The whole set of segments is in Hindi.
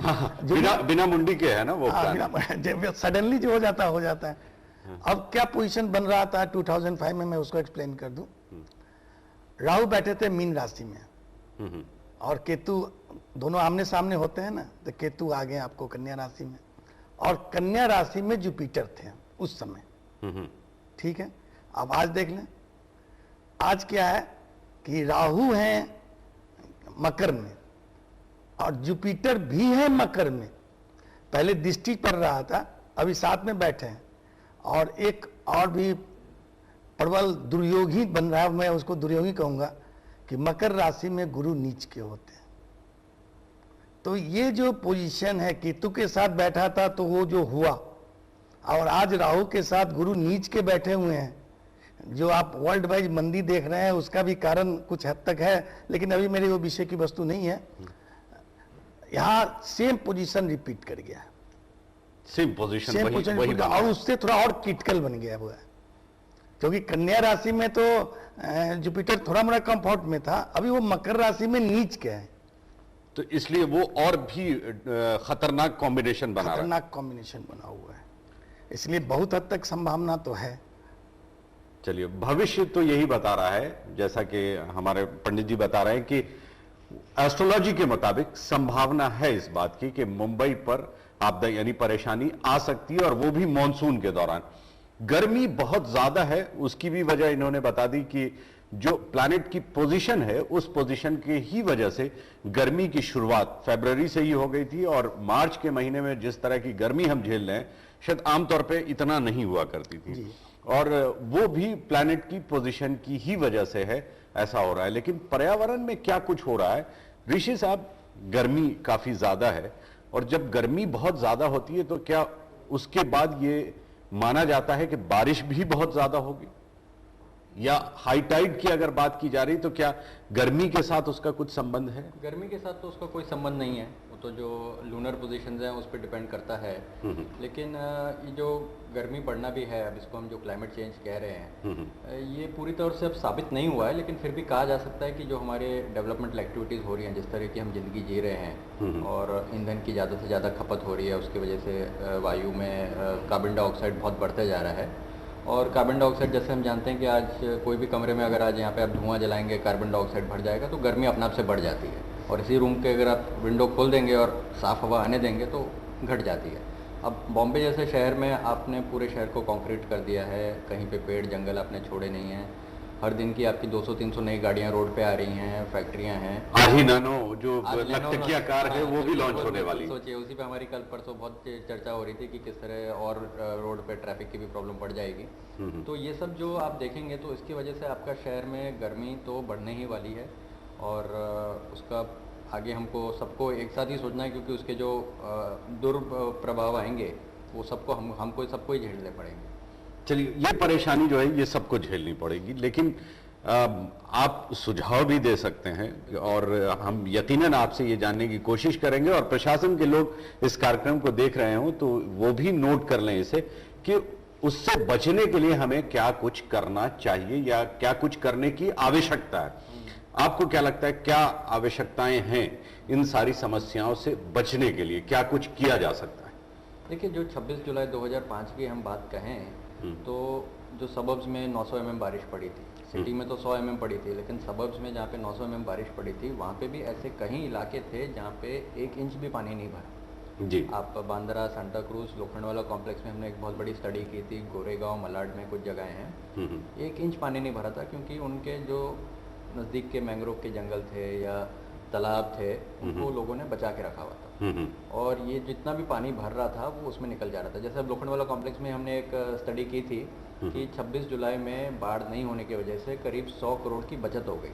बिना मुंडी के है ना वो प्लान, सडनली जो हो जाता है। अब क्या पोजीशन बन रहा था 2005 में, मैं उसको एक्सप्लेन कर दूं। राहु बैठे थे मीन राशि में और केतु, दोनों आमने सामने होते हैं ना, तो केतु आ गए आपको कन्या राशि में, और कन्या राशि में जुपिटर थे उस समय। ठीक है, अब आज देख लें, आज क्या है कि राहु है मकर में और जुपिटर भी है मकर में। पहले दृष्टि पड़ रहा था, अभी साथ में बैठे हैं, और एक और भी प्रबल दुर्योगी बन रहा है, मैं उसको दुर्योगी कहूंगा, कि मकर राशि में गुरु नीच के होते हैं। तो ये जो पोजीशन है, केतु के साथ बैठा था तो वो जो हुआ, और आज राहु के साथ गुरु नीच के बैठे हुए हैं, जो आप वर्ल्ड वाइज मंदी देख रहे हैं, उसका भी कारण कुछ हद तक है, लेकिन अभी मेरे वो विषय की वस्तु नहीं है। यहाँ सेम पोजीशन रिपीट कर गया, सेम पोजीशन, और उससे थोड़ा और क्रिटिकल बन गया हुआ है, क्योंकि कन्या राशि में तो जुपिटर थोड़ा मोड़ा कंफर्ट में था, अभी वो मकर राशि में नीच के है, तो इसलिए वो और भी खतरनाक कॉम्बिनेशन बना हुआ है, इसलिए बहुत हद तक संभावना तो है। चलिए, भविष्य तो यही बता रहा है, जैसा कि हमारे पंडित जी बता रहे हैं कि एस्ट्रोलॉजी के मुताबिक संभावना है इस बात की कि मुंबई पर आपदा यानी परेशानी आ सकती है, और वो भी मॉनसून के दौरान। गर्मी बहुत ज्यादा है, उसकी भी वजह इन्होंने बता दी कि जो प्लैनेट की पोजीशन है, उस पोजीशन के ही वजह से गर्मी की शुरुआत फरवरी से ही हो गई थी, और मार्च के महीने में जिस तरह की गर्मी हम झेल रहे हैं, शायद आमतौर पे इतना नहीं हुआ करती थी, और वो भी प्लैनेट की पोजीशन की ही वजह से है, ऐसा हो रहा है। लेकिन पर्यावरण में क्या कुछ हो रहा है ऋषि साहब, गर्मी काफी ज्यादा है, और जब गर्मी बहुत ज्यादा होती है तो क्या उसके बाद ये माना जाता है कि बारिश भी बहुत ज्यादा होगी, या हाई टाइड की अगर बात की जा रही तो क्या गर्मी के साथ उसका कुछ संबंध है? गर्मी के साथ तो उसका कोई संबंध नहीं है, वो तो जो लूनर पोजीशंस हैं उस पर डिपेंड करता है। लेकिन ये जो गर्मी बढ़ना भी है, अब इसको हम जो क्लाइमेट चेंज कह रहे हैं, ये पूरी तौर से अब साबित नहीं हुआ है, लेकिन फिर भी कहा जा सकता है कि जो हमारे डेवलपमेंटल एक्टिविटीज़ हो रही हैं, जिस तरह की हम जिंदगी जी रहे हैं, और ईंधन की ज़्यादा से ज़्यादा खपत हो रही है, उसकी वजह से वायु में कार्बन डाइऑक्साइड बहुत बढ़ते जा रहा है। और कार्बन डाइऑक्साइड, जैसे हम जानते हैं कि आज कोई भी कमरे में अगर आज यहाँ पे आप धुआं जलाएंगे, कार्बन डाइऑक्साइड बढ़ जाएगा, तो गर्मी अपने आप से बढ़ जाती है, और इसी रूम के अगर आप विंडो खोल देंगे और साफ़ हवा आने देंगे तो घट जाती है। अब बॉम्बे जैसे शहर में आपने पूरे शहर को कंक्रीट कर दिया है, कहीं पे पेड़ जंगल आपने छोड़े नहीं हैं, हर दिन की आपकी 200-300 नई गाड़ियाँ रोड पे आ रही हैं, फैक्ट्रियाँ हैं। आही नानो जो लखटकिया कार है वो भी लॉन्च होने वाली। सोचिए, उसी पे हमारी कल परसों बहुत चर्चा हो रही थी कि किस तरह और रोड पे ट्रैफिक की भी प्रॉब्लम बढ़ जाएगी। तो ये सब जो आप देखेंगे तो इसकी वजह से आपका शहर में गर्मी तो बढ़ने ही वाली है, और उसका आगे हमको सबको एक साथ ही सोचना है, क्योंकि उसके जो दुष्प्रभाव आएंगे वो सबको हमको सबको ही झेलने पड़ेंगे। चलिए, ये परेशानी जो है ये सबको झेलनी पड़ेगी, लेकिन आप सुझाव भी दे सकते हैं, और हम यकीनन आपसे ये जानने की कोशिश करेंगे, और प्रशासन के लोग इस कार्यक्रम को देख रहे हों तो वो भी नोट कर लें इसे, कि उससे बचने के लिए हमें क्या कुछ करना चाहिए या क्या कुछ करने की आवश्यकता है। आपको क्या लगता है, क्या आवश्यकताएं हैं इन सारी समस्याओं से बचने के लिए, क्या कुछ किया जा सकता है? देखिए, जो 26 जुलाई 2005 की हम बात कहें तो जो सबब्स में 900 mm बारिश पड़ी थी, सिटी में तो 100 mm पड़ी थी, लेकिन सबब्स में जहाँ पे 900 mm बारिश पड़ी थी, वहाँ पे भी ऐसे कई इलाके थे जहाँ पे 1 इंच भी पानी नहीं भरा जी। आप Bandra, Santa cruise, Lokhandwala complex में हमने एक बहुत बड़ी स्टडी की थी, गोरेगांव, मलाड में कुछ जगह हैं 1 इंच पानी नहीं भरा था, क्योंकि उनके जो नज़दीक के मैंग्रोव के जंगल थे या तालाब थे, उनको लोगों ने बचा के रखा हुआ था, और ये जितना भी पानी भर रहा था वो उसमें निकल जा रहा था। जैसे अब लोखंडवाला कॉम्प्लेक्स में हमने एक स्टडी की थी कि 26 जुलाई में बाढ़ नहीं होने की वजह से करीब 100 करोड़ की बचत हो गई।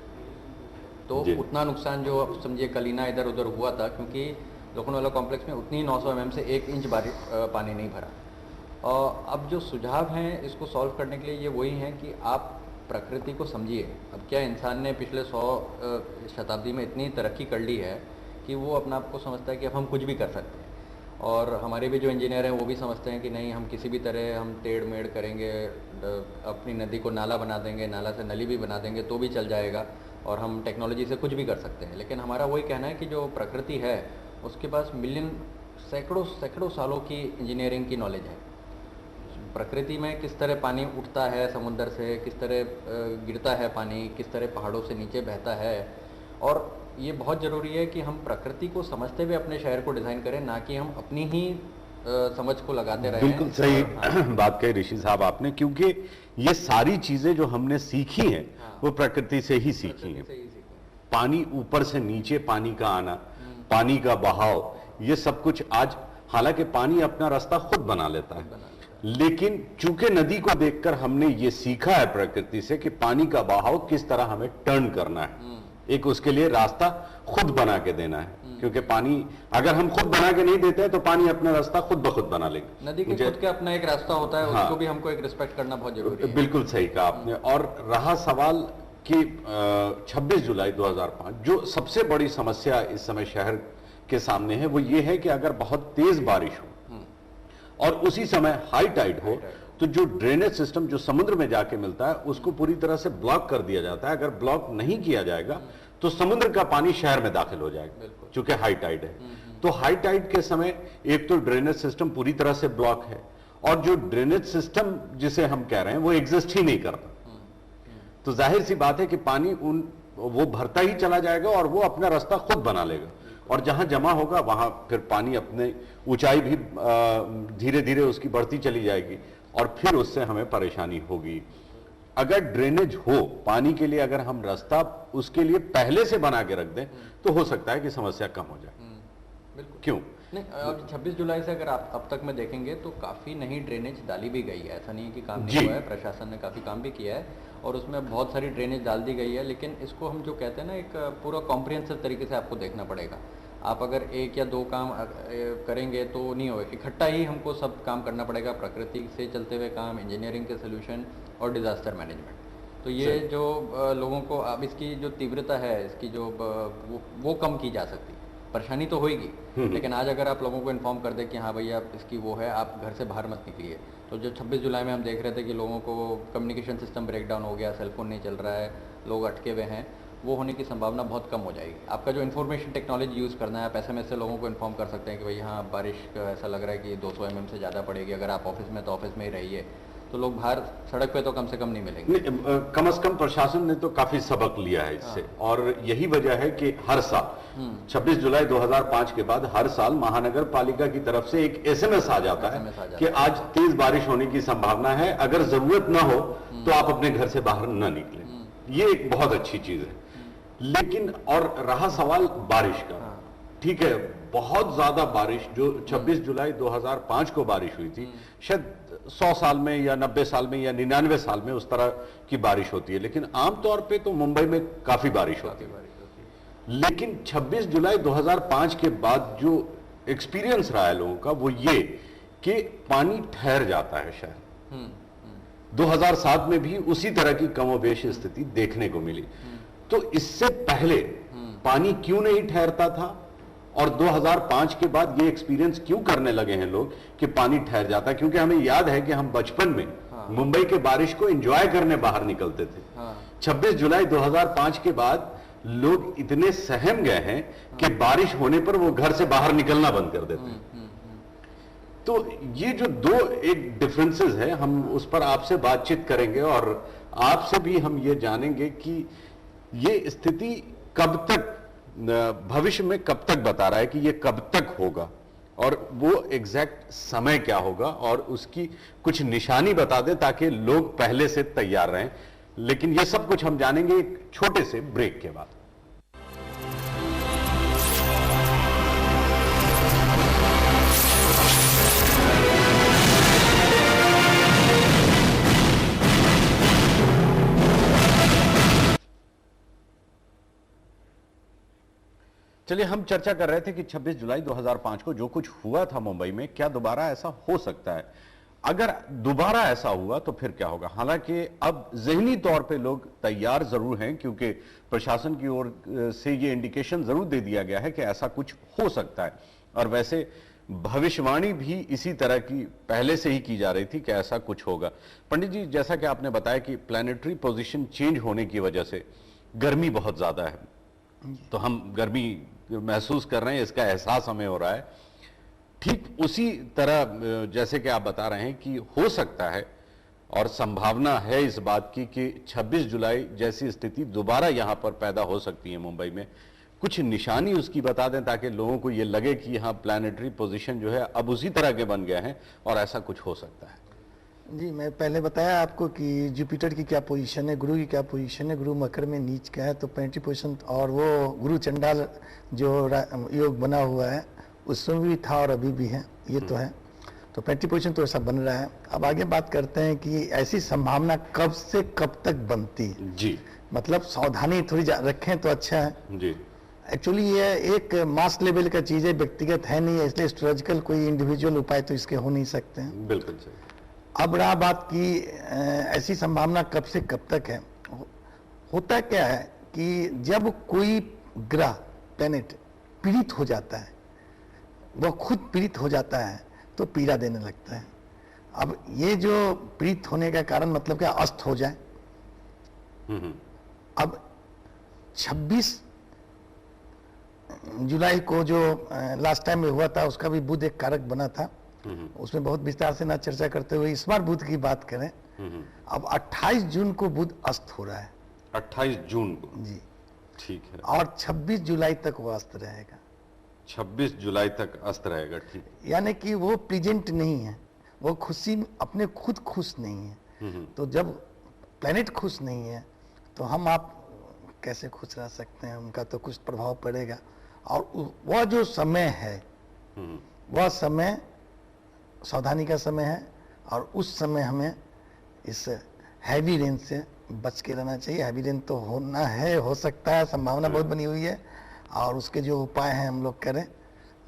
तो उतना नुकसान जो अब समझिए कलीना इधर उधर हुआ था, क्योंकि लोखंडवाला कॉम्प्लेक्स में उतनी 900 mm से 1 इंच पानी नहीं भरा। और अब जो सुझाव हैं इसको सॉल्व करने के लिए ये वही हैं कि आप प्रकृति को समझिए। अब क्या इंसान ने पिछले 100 शताब्दी में इतनी तरक्की कर ली है कि वो अपने आप को समझता है कि अब हम कुछ भी कर सकते हैं, और हमारे भी जो इंजीनियर हैं वो भी समझते हैं कि नहीं, हम किसी भी तरह हम टेढ़ मेढ़ करेंगे, अपनी नदी को नाला बना देंगे, नाला से नली भी बना देंगे तो भी चल जाएगा, और हम टेक्नोलॉजी से कुछ भी कर सकते हैं। लेकिन हमारा वही कहना है कि जो प्रकृति है उसके पास मिलियन सैकड़ों सैकड़ों सालों की इंजीनियरिंग की नॉलेज है। प्रकृति में किस तरह पानी उठता है समुद्र से, किस तरह गिरता है पानी, किस तरह पहाड़ों से नीचे बहता है। और ये बहुत ज़रूरी है कि हम प्रकृति को समझते हुए अपने शहर को डिज़ाइन करें, ना कि हम अपनी ही समझ को लगाते रहें। बिल्कुल सही बात कही ऋषि साहब आपने, क्योंकि ये सारी चीजें जो हमने सीखी हैं वो प्रकृति से ही सीखी हैं। पानी ऊपर से नीचे पानी का आना, पानी का बहाव, ये सब कुछ आज, हालांकि पानी अपना रास्ता खुद बना लेता है, लेकिन चूंकि नदी को देखकर हमने ये सीखा है प्रकृति से कि पानी का बहाव किस तरह हमें टर्न करना है, एक उसके लिए रास्ता खुद बना के देना है। क्योंकि पानी अगर हम खुद बना के नहीं देते हैं तो पानी अपना रास्ता खुद ब खुद बना लेगा। नदी के खुद के अपना एक रास्ता होता है, हाँ, उसको भी हमको एक रिस्पेक्ट करना बहुत जरूरी है। बिल्कुल सही कहा आपने। और रहा सवाल कि 26 जुलाई 2005 जो सबसे बड़ी समस्या इस समय शहर के सामने है, वो ये है कि अगर बहुत तेज बारिश हो और उसी समय हाई टाइड हो तो जो ड्रेनेज सिस्टम जो समुद्र में जाके मिलता है उसको पूरी तरह से ब्लॉक कर दिया जाता है। अगर ब्लॉक नहीं किया जाएगा तो समुद्र का पानी शहर में दाखिल हो जाएगा, क्योंकि हाई टाइड है। तो हाई टाइड के समय एक तो ड्रेनेज सिस्टम पूरी तरह से ब्लॉक है, और जो ड्रेनेज सिस्टम जिसे हम कह रहे हैं वो एग्जिस्ट ही नहीं करता। तो जाहिर सी बात है कि पानी वो भरता ही चला जाएगा और वो अपना रास्ता खुद बना लेगा, और जहां जमा होगा वहां फिर पानी अपने ऊंचाई भी धीरे धीरे उसकी बढ़ती चली जाएगी, और फिर उससे हमें परेशानी होगी। अगर ड्रेनेज हो पानी के लिए, अगर हम रास्ता उसके लिए पहले से बना के रख दें तो हो सकता है कि समस्या कम हो जाए। बिल्कुल। क्यों नहीं, अब 26 जुलाई से अगर आप अब तक में देखेंगे तो काफ़ी नई ड्रेनेज डाली भी गई है। ऐसा नहीं है कि काम नहीं हुआ है, प्रशासन ने काफ़ी काम भी किया है और उसमें बहुत सारी ड्रेनेज डाल दी गई है। लेकिन इसको हम जो कहते हैं ना, एक पूरा कॉम्प्रिहेंसिव तरीके से आपको देखना पड़ेगा। आप अगर एक या दो काम करेंगे तो नहीं होगा, इकट्ठा ही हमको सब काम करना पड़ेगा। प्रकृति से चलते हुए काम, इंजीनियरिंग के सोल्यूशन और डिज़ास्टर मैनेजमेंट। तो ये जो लोगों को अब इसकी जो तीव्रता है, इसकी जो वो कम की जा सकती है। परेशानी तो होगी, लेकिन आज अगर आप लोगों को इन्फॉर्म कर दें कि हाँ भैया इसकी वो है, आप घर से बाहर मत निकलिए। तो जो 26 जुलाई में हम देख रहे थे कि लोगों को कम्युनिकेशन सिस्टम ब्रेकडाउन हो गया, सेलफोन नहीं चल रहा है, लोग अटके हुए हैं, वो होने की संभावना बहुत कम हो जाएगी। आपका जो इन्फॉर्मेशन टेक्नोलॉजी यूज़ करना है, आप SMS से लोगों को इन्फॉर्म कर सकते हैं कि भाई हाँ बारिश ऐसा लग रहा है कि 200 mm से ज़्यादा पड़ेगी। अगर आप ऑफिस में तो ऑफिस में ही रहिए, तो लोग बाहर सड़क पे तो कम से कम नहीं मिलेंगे। कम से कम प्रशासन ने तो काफी सबक लिया है इससे। और यही वजह है कि हर साल 26 जुलाई 2005 के बाद हर साल महानगर पालिका की तरफ से एक SMS आ जाता है कि आज तेज बारिश होने की संभावना है, अगर जरूरत ना हो तो आप अपने घर से बाहर ना निकलें। ये एक बहुत अच्छी चीज है। लेकिन और रहा सवाल बारिश का, ठीक है, बहुत ज्यादा बारिश जो 26 जुलाई 2005 को बारिश हुई थी, शायद 100 साल में या 90 साल में या 99 साल में उस तरह की बारिश होती है, लेकिन आमतौर पे तो मुंबई में काफी बारिश होती है। लेकिन 26 जुलाई 2005 के बाद जो एक्सपीरियंस रहा है लोगों का वो ये कि पानी ठहर जाता है शहर। 2007 में भी उसी तरह की कमोबेश स्थिति देखने को मिली। तो इससे पहले पानी क्यों नहीं ठहरता था और 2005 के बाद ये एक्सपीरियंस क्यों करने लगे हैं लोग कि पानी ठहर जाता है? क्योंकि हमें याद है कि हम बचपन में मुंबई के बारिश को एंजॉय करने बाहर निकलते थे। 26 जुलाई 2005 के बाद लोग इतने सहम गए हैं कि बारिश होने पर वो घर से बाहर निकलना बंद कर देते हैं। तो ये जो दो एक डिफरेंसेस है, हम उस पर आपसे बातचीत करेंगे और आपसे भी हम ये जानेंगे कि ये स्थिति कब तक, भविष्य में कब तक बता रहा है कि ये कब तक होगा और वो एग्जैक्ट समय क्या होगा, और उसकी कुछ निशानी बता दे ताकि लोग पहले से तैयार रहें। लेकिन ये सब कुछ हम जानेंगे एक छोटे से ब्रेक के बाद। चलिए, हम चर्चा कर रहे थे कि 26 जुलाई 2005 को जो कुछ हुआ था मुंबई में, क्या दोबारा ऐसा हो सकता है? अगर दोबारा ऐसा हुआ तो फिर क्या होगा? हालांकि अब ज़हनी तौर पे लोग तैयार जरूर हैं, क्योंकि प्रशासन की ओर से ये इंडिकेशन जरूर दे दिया गया है कि ऐसा कुछ हो सकता है। और वैसे भविष्यवाणी भी इसी तरह की पहले से ही की जा रही थी कि ऐसा कुछ होगा। पंडित जी, जैसा कि आपने बताया कि प्लानिटरी पोजिशन चेंज होने की वजह से गर्मी बहुत ज्यादा है, तो हम गर्मी महसूस कर रहे हैं, इसका एहसास हमें हो रहा है। ठीक उसी तरह जैसे कि आप बता रहे हैं कि हो सकता है और संभावना है इस बात की कि 26 जुलाई जैसी स्थिति दोबारा यहां पर पैदा हो सकती है मुंबई में। कुछ निशानी उसकी बता दें ताकि लोगों को यह लगे कि यहां प्लानिटरी पोजीशन जो है अब उसी तरह के बन गए हैं और ऐसा कुछ हो सकता है। जी, मैं पहले बताया आपको कि जुपिटर की क्या पोजीशन है, गुरु की क्या पोजीशन है। गुरु मकर में नीच का है तो प्लानिटरी पोजीशन, और वो गुरु चंडाल जो योग बना हुआ है उसमें भी था और अभी भी है, ये तो है। तो प्लानिटरी पोजीशन तो ऐसा बन रहा है। अब आगे बात करते हैं कि ऐसी संभावना कब से कब तक बनती है। जी, मतलब सावधानी थोड़ी रखें तो अच्छा है जी। एक्चुअली ये एक मास लेवल का चीज है, व्यक्तिगत है नहीं है, इसलिए एस्ट्रोलॉजिकल कोई इंडिविजुअल उपाय तो इसके हो नहीं सकते हैं। बिल्कुल सही। अब रहा बात की ऐसी संभावना कब से कब तक है। होता क्या है कि जब कोई ग्रह प्लेनेट पीड़ित हो जाता है, वह खुद पीड़ित हो जाता है तो पीड़ा देने लगता है। अब ये जो पीड़ित होने का कारण मतलब क्या, अस्त हो जाए। अब 26 जुलाई को जो लास्ट टाइम में हुआ था उसका भी बुध एक कारक बना था, उसमें बहुत विस्तार से ना चर्चा करते हुए इस बार बुध की बात करें। अब 28 जून को बुध अस्त हो रहा है। 28 जून को? जी, ठीक है। और 26 जुलाई तक वो अस्त रहेगा। 26 जुलाई तक अस्त रहेगा, ठीक। यानी कि वो प्रेजेंट नहीं है, वो खुशी अपने खुद खुश नहीं है। तो जब प्लेनेट खुश नहीं है तो हम आप कैसे खुश रह सकते हैं, उनका तो कुछ प्रभाव पड़ेगा। और वह जो समय है वह समय सावधानी का समय है, और उस समय हमें इस हैवी रेन से बच के रहना चाहिए। हैवी रेन तो होना है, हो सकता है, संभावना बहुत बनी हुई है, और उसके जो उपाय हैं हम लोग करें।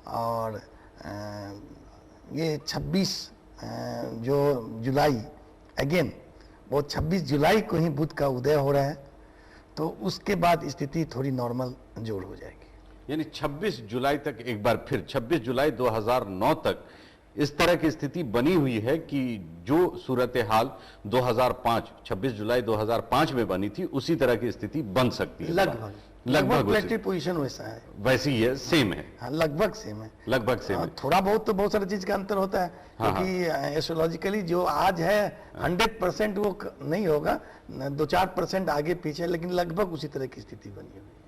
और ये 26 जो जुलाई, अगेन वो 26 जुलाई को ही बुध का उदय हो रहा है, तो उसके बाद स्थिति थोड़ी नॉर्मल जोड़ हो जाएगी। यानी 26 जुलाई तक, एक बार फिर 26 जुलाई 2009 तक इस तरह की स्थिति बनी हुई है कि जो सूरत हाल 26 जुलाई 2005 में बनी थी उसी तरह की स्थिति बन सकती है। लगभग प्लेनेटरी पोजीशन वैसा है, वैसी ही है, सेम है। हाँ, लगभग सेम है, लगभग सेम है। थोड़ा बहुत तो बहुत सारी चीज का अंतर होता है, क्योंकि एस्ट्रोलॉजिकली जो आज है 100% वो नहीं होगा, 2-4% आगे पीछे, लेकिन लगभग उसी तरह की स्थिति बनी हुई है।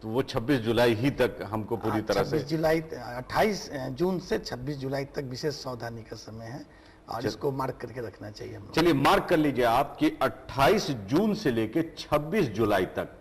तो वो 26 जुलाई ही तक हमको पूरी तरह से 28 जून से 26 जुलाई तक विशेष सावधानी का समय है, और इसको मार्क करके रखना चाहिए हम लोग। चलिए मार्क कर लीजिए आप कि 28 जून से लेके 26 जुलाई तक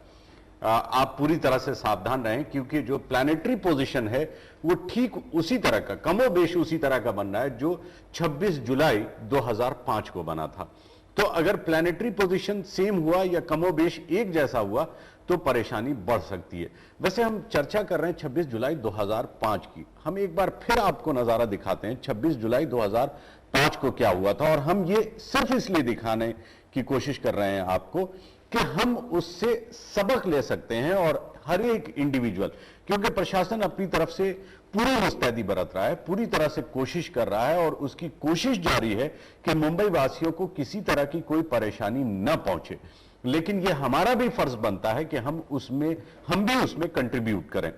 आप पूरी तरह से सावधान रहें, क्योंकि जो प्लैनेटरी पोजीशन है वो ठीक उसी तरह का, कमोबेश उसी तरह का बन रहा है जो 26 जुलाई 2005 को बना था। तो अगर प्लैनेटरी पोजीशन सेम हुआ या कमोबेश एक जैसा हुआ तो परेशानी बढ़ सकती है। वैसे हम चर्चा कर रहे हैं 26 जुलाई 2005 की, हम एक बार फिर आपको नजारा दिखाते हैं 26 जुलाई 2005 को क्या हुआ था, और हम ये सिर्फ इसलिए दिखाने की कोशिश कर रहे हैं आपको कि हम उससे सबक ले सकते हैं, और हर एक इंडिविजुअल, क्योंकि प्रशासन अपनी तरफ से पूरी मुस्तैदी बरत रहा है, पूरी तरह से कोशिश कर रहा है, और उसकी कोशिश जारी है कि मुंबई वासियों को किसी तरह की कोई परेशानी न पहुंचे। लेकिन यह हमारा भी फर्ज बनता है कि हम भी उसमें कंट्रीब्यूट करें।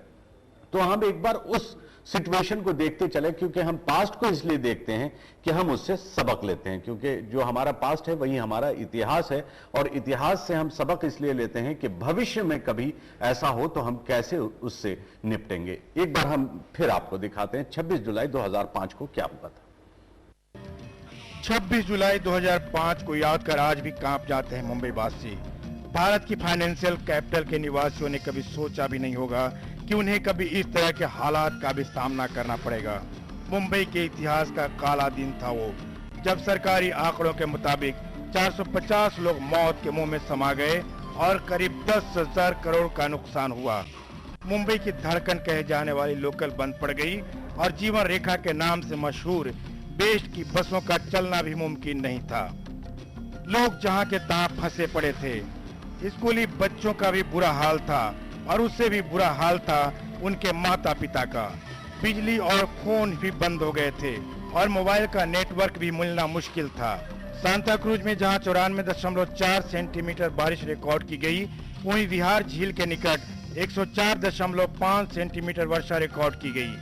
तो हम एक बार उस सिचुएशन को देखते चले, क्योंकि हम पास्ट को इसलिए देखते हैं कि हम उससे सबक लेते हैं, क्योंकि जो हमारा पास्ट है वही हमारा इतिहास है, और इतिहास से हम सबक इसलिए लेते हैं कि भविष्य में कभी ऐसा हो तो हम कैसे उससे निपटेंगे। एक बार हम फिर आपको दिखाते हैं 26 जुलाई 2005 को क्या हुआ था। 26 जुलाई 2005 को याद कर आज भी कांप जाते हैं मुंबई वासी। भारत की फाइनेंशियल कैपिटल के निवासियों ने कभी सोचा भी नहीं होगा कि उन्हें कभी इस तरह के हालात का भी सामना करना पड़ेगा। मुंबई के इतिहास का काला दिन था वो, जब सरकारी आंकड़ों के मुताबिक 450 लोग मौत के मुंह में समा गए और करीब 10,000 करोड़ का नुकसान हुआ। मुंबई की धड़कन कहे जाने वाली लोकल बंद पड़ गई, और जीवन रेखा के नाम से मशहूर बेस्ट की बसों का चलना भी मुमकिन नहीं था। लोग जहां के तहां फंसे पड़े थे। स्कूली बच्चों का भी बुरा हाल था, और उससे भी बुरा हाल था उनके माता पिता का। बिजली और फोन भी बंद हो गए थे, और मोबाइल का नेटवर्क भी मिलना मुश्किल था। सांता क्रूज में जहां 94.4 सेंटीमीटर बारिश रिकॉर्ड की गई, वहीं विहार झील के निकट 104.5 सेंटीमीटर वर्षा रिकॉर्ड की गई।